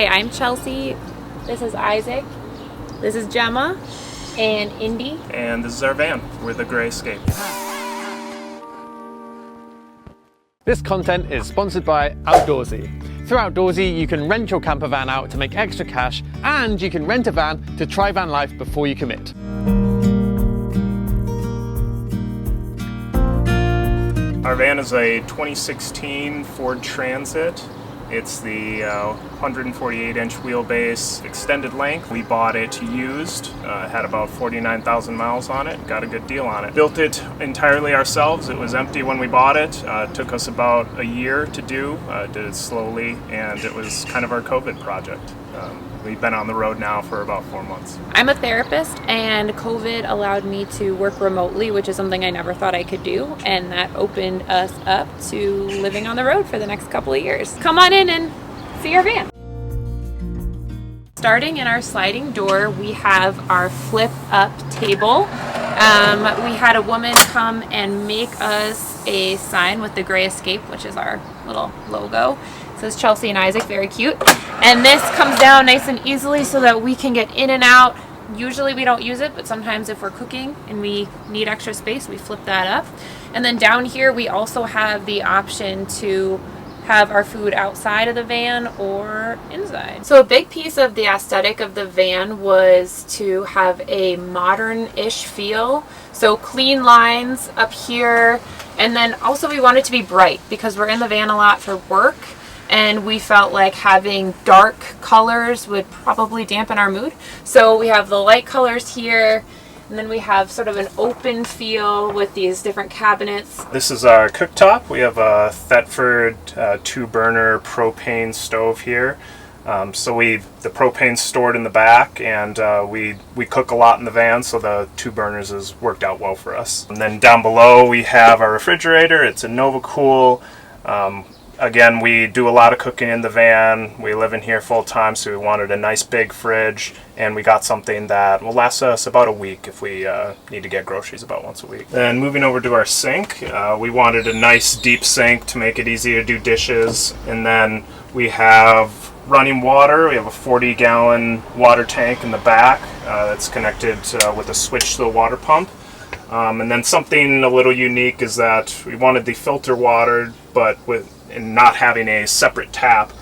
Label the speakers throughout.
Speaker 1: Hi, I'm Chelsea. This is Isaac. This is Gemma and Indy.
Speaker 2: And this is our van with the gray escape.
Speaker 3: This content is sponsored by Outdoorsy. Through Outdoorsy, you can rent your camper van out to make extra cash, and you can rent a van to try van life before you commit.
Speaker 2: Our van is a 2016 Ford Transit. It's the 148-inch wheelbase, extended length. We bought it used, had about 49,000 miles on it, got a good deal on it. Built it entirely ourselves. It was empty when we bought it. Took us about a year to do, did it slowly, and it was kind of our COVID project. We've been on the road now for about 4 months.
Speaker 1: I'm a therapist, and COVID allowed me to work remotely, which is something I never thought I could do, and that opened us up to living on the road for the next couple of years. Come on in and see our van. Starting in our sliding door, we have our flip-up table. We had a woman come and make us a sign with the gray escape, which is our little logo. It says Chelsie and Isaac, very cute. And this comes down nice and easily so that we can get in and out. Usually we don't use it, but sometimes if we're cooking and we need extra space, we flip that up. And then down here, we also have the option to have our food outside of the van or inside. So a big piece of the aesthetic of the van was to have a modern-ish feel. So clean lines up here. And then also we wanted to be bright because we're in the van a lot for work. And we felt like having dark colors would probably dampen our mood. So we have the light colors here, and then we have sort of an open feel with these different cabinets.
Speaker 2: This is our cooktop. We have a Thetford 2-burner propane stove here. So the propane's stored in the back, and we cook a lot in the van, so the 2 burners has worked out well for us. And then down below we have our refrigerator. It's a NovaCool. Again, we do a lot of cooking in the van. We live in here full time, so we wanted a nice big fridge, and we got something that will last us about a week if we need to get groceries about once a week. Then moving over to our sink, we wanted a nice deep sink to make it easy to do dishes. And then we have running water. We have a 40-gallon water tank in the back that's connected with a switch to the water pump. And then something a little unique is that we wanted the filter water, but and not having a separate tap.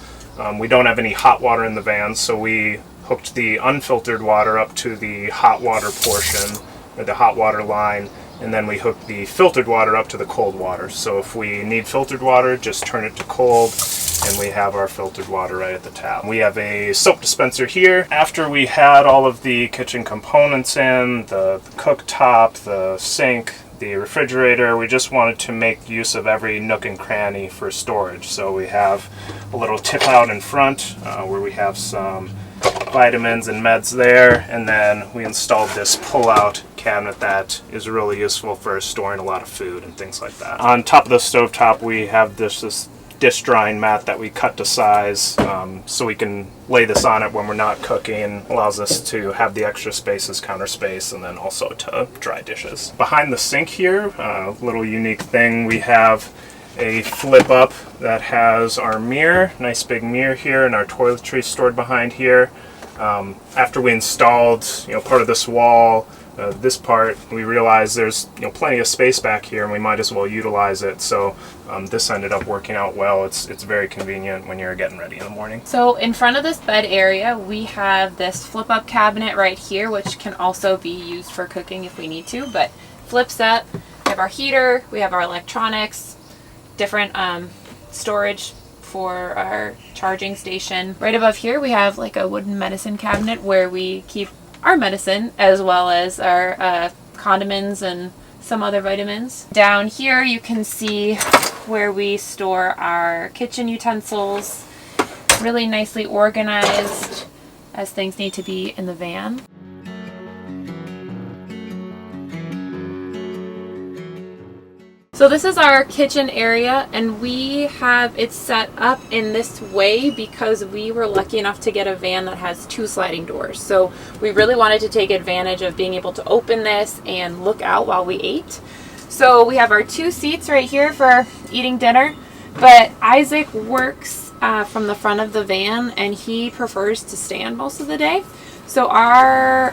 Speaker 2: We don't have any hot water in the van, so we hooked the unfiltered water up to the hot water portion, or the hot water line, and then we hooked the filtered water up to the cold water. So if we need filtered water, just turn it to cold, and we have our filtered water right at the tap. We have a soap dispenser here. After we had all of the kitchen components in, the cooktop, the sink, the refrigerator, we just wanted to make use of every nook and cranny for storage. So we have a little tip out in front where we have some vitamins and meds there, and then we installed this pull-out cabinet that is really useful for storing a lot of food and things like that. On top of the stovetop, we have this dish drying mat that we cut to size, so we can lay this on it when we're not cooking. Allows us to have the extra space as counter space, and then also to dry dishes. Behind the sink here, a little unique thing, we have a flip up that has our mirror, nice big mirror here, and our toiletries stored behind here. After we installed part of this wall, this part, we realized there's plenty of space back here, and we might as well utilize it. So this ended up working out well. It's very convenient when you're getting ready in the morning.
Speaker 1: So in front of this bed area, we have this flip-up cabinet right here, which can also be used for cooking if we need to, but flips up. We have our heater, we have our electronics, different storage for our charging station. Right above here, we have like a wooden medicine cabinet where we keep our medicine as well as our condiments and some other vitamins. Down here you can see where we store our kitchen utensils, really nicely organized as things need to be in the van. So this is our kitchen area, and we have it set up in this way because we were lucky enough to get a van that has 2 sliding doors. So we really wanted to take advantage of being able to open this and look out while we ate. So we have our 2 seats right here for eating dinner, but Isaac works from the front of the van, and he prefers to stand most of the day. So our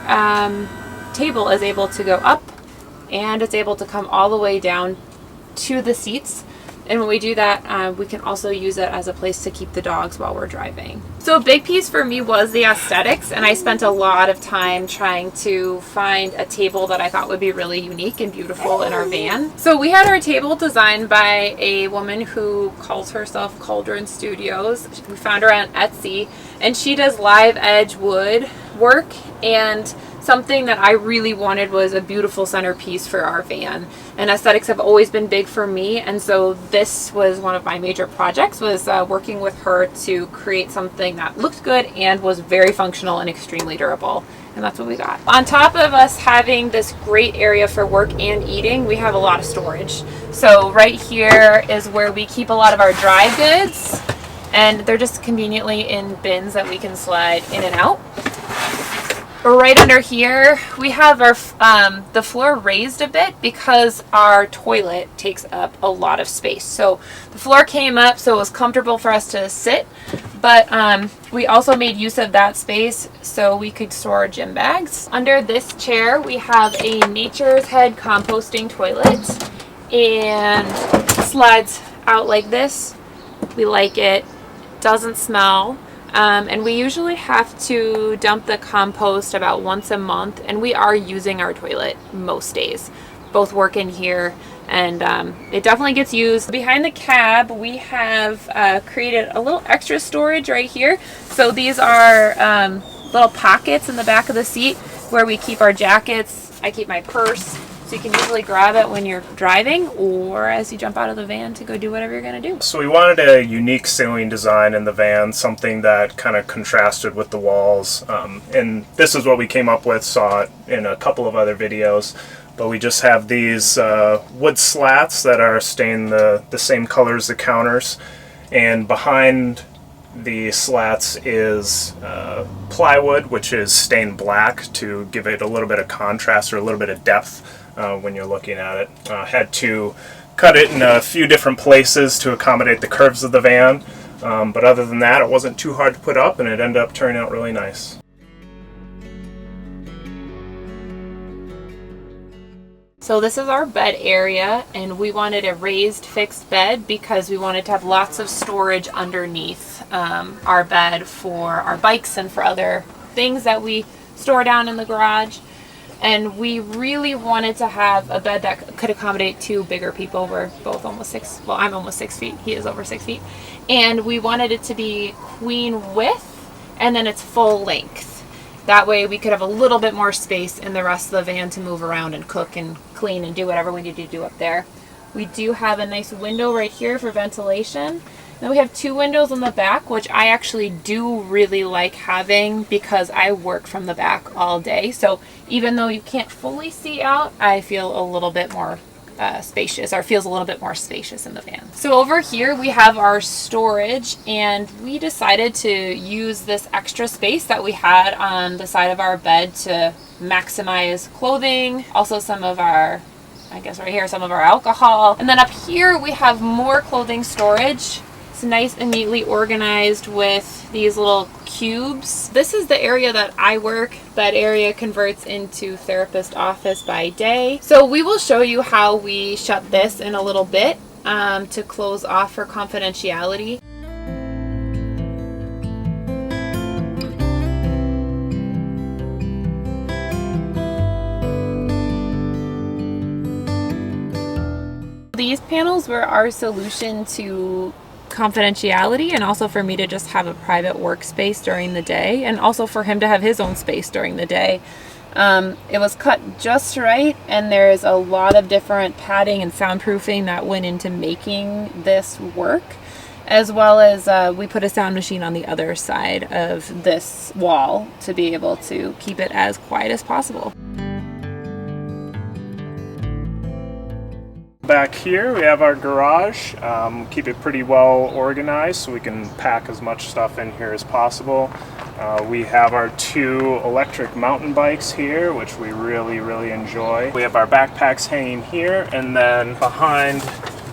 Speaker 1: table is able to go up, and it's able to come all the way down to the seats. And when we do that, we can also use it as a place to keep the dogs while we're driving. So a big piece for me was the aesthetics, and I spent a lot of time trying to find a table that I thought would be really unique and beautiful in our van. So we had our table designed by a woman who calls herself Cauldron Studios. We found her on Etsy, and she does live edge wood work, and something that I really wanted was a beautiful centerpiece for our van. And aesthetics have always been big for me, and so this was one of my major projects, was working with her to create something that looked good and was very functional and extremely durable. And that's what we got. On top of us having this great area for work and eating, we have a lot of storage. So right here is where we keep a lot of our dry goods, and they're just conveniently in bins that we can slide in and out. Right under here, we have our the floor raised a bit because our toilet takes up a lot of space. So the floor came up so it was comfortable for us to sit, but we also made use of that space so we could store gym bags. Under this chair, we have a Nature's Head composting toilet, and it slides out like this. We like it. Doesn't smell. And we usually have to dump the compost about once a month, and we are using our toilet most days. Both work in here, and it definitely gets used. Behind the cab, we have created a little extra storage right here. So these are little pockets in the back of the seat where we keep our jackets. I keep my purse. So you can usually grab it when you're driving or as you jump out of the van to go do whatever you're going to do.
Speaker 2: So we wanted a unique ceiling design in the van, something that kind of contrasted with the walls. And this is what we came up with, saw it in a couple of other videos. But we just have these wood slats that are stained the same color as the counters. And behind the slats is plywood, which is stained black to give it a little bit of contrast or a little bit of depth. When you're looking at it. Had to cut it in a few different places to accommodate the curves of the van, but other than that, it wasn't too hard to put up, and it ended up turning out really nice.
Speaker 1: So this is our bed area, and we wanted a raised fixed bed because we wanted to have lots of storage underneath our bed for our bikes and for other things that we store down in the garage. And we really wanted to have a bed that could accommodate two bigger people. We're both almost 6, well, I'm almost 6 feet. He is over 6 feet. And we wanted it to be queen width, and then it's full length. That way we could have a little bit more space in the rest of the van to move around and cook and clean and do whatever we need to do up there. We do have a nice window right here for ventilation. Then we have 2 windows in the back, which I actually do really like having because I work from the back all day. So even though you can't fully see out, I feel a little bit more spacious, or feels a little bit more spacious in the van. So over here we have our storage, and we decided to use this extra space that we had on the side of our bed to maximize clothing, also some of our, I guess right here, some of our alcohol. And then up here we have more clothing storage. It's nice and neatly organized with these little cubes. This is the area that I work. That area converts into therapist office by day. So we will show you how we shut this in a little bit to close off for confidentiality. These panels were our solution to confidentiality, and also for me to just have a private workspace during the day, and also for him to have his own space during the day. It was cut just right, and there's a lot of different padding and soundproofing that went into making this work, as well as we put a sound machine on the other side of this wall to be able to keep it as quiet as possible.
Speaker 2: Back here we have our garage. Keep it pretty well organized so we can pack as much stuff in here as possible. We have our 2 electric mountain bikes here, which we really enjoy. We have our backpacks hanging here, and then behind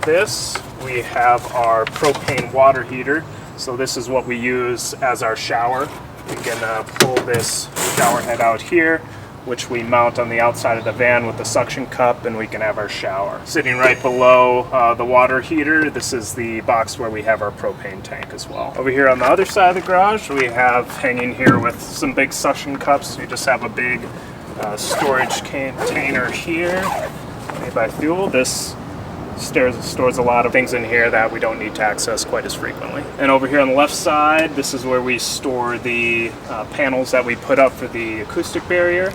Speaker 2: this we have our propane water heater. So this is what we use as our shower. We can pull this shower head out here, which we mount on the outside of the van with the suction cup, and we can have our shower. Sitting right below the water heater, this is the box where we have our propane tank as well. Over here on the other side of the garage, we have hanging here with some big suction cups. We just have a big storage container here made by Fuel. This stores a lot of things in here that we don't need to access quite as frequently. And over here on the left side, this is where we store the panels that we put up for the acoustic barrier.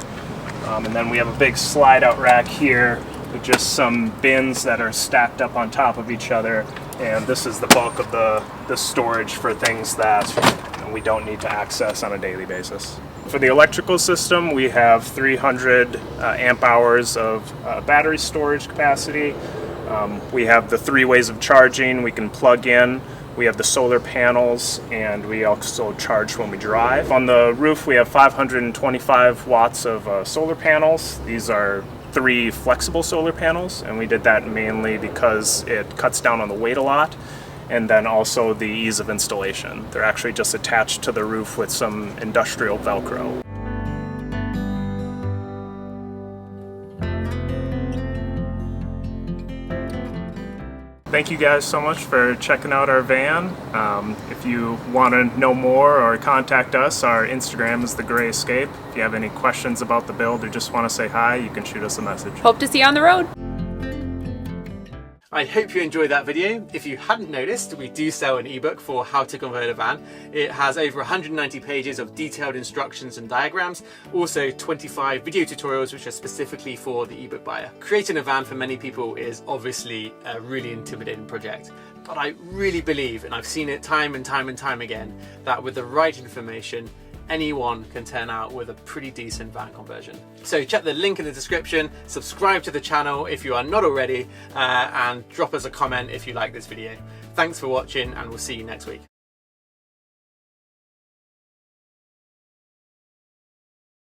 Speaker 2: And then we have a big slide out rack here with just some bins that are stacked up on top of each other. And this is the bulk of the storage for things that we don't need to access on a daily basis. For the electrical system, we have 300 amp hours of battery storage capacity. We have the 3 ways of charging. We can plug in. We have the solar panels, and we also charge when we drive. On the roof, we have 525 watts of solar panels. These are 3 flexible solar panels, and we did that mainly because it cuts down on the weight a lot, and then also the ease of installation. They're actually just attached to the roof with some industrial Velcro. Thank you guys so much for checking out our van. If you want to know more or contact us, our Instagram is The Gray Escape. If you have any questions about the build or just want to say hi, you can shoot us a message.
Speaker 1: Hope to see you on the road.
Speaker 3: I hope you enjoyed that video. If you hadn't noticed, we do sell an ebook for how to convert a van. It has over 190 pages of detailed instructions and diagrams, also 25 video tutorials which are specifically for the ebook buyer. Creating a van for many people is obviously a really intimidating project, but I really believe, and I've seen it time and time and time again, that with the right information, anyone can turn out with a pretty decent van conversion. So check the link in the description, subscribe to the channel if you are not already, and drop us a comment if you like this video. Thanks for watching, and we'll see you next week.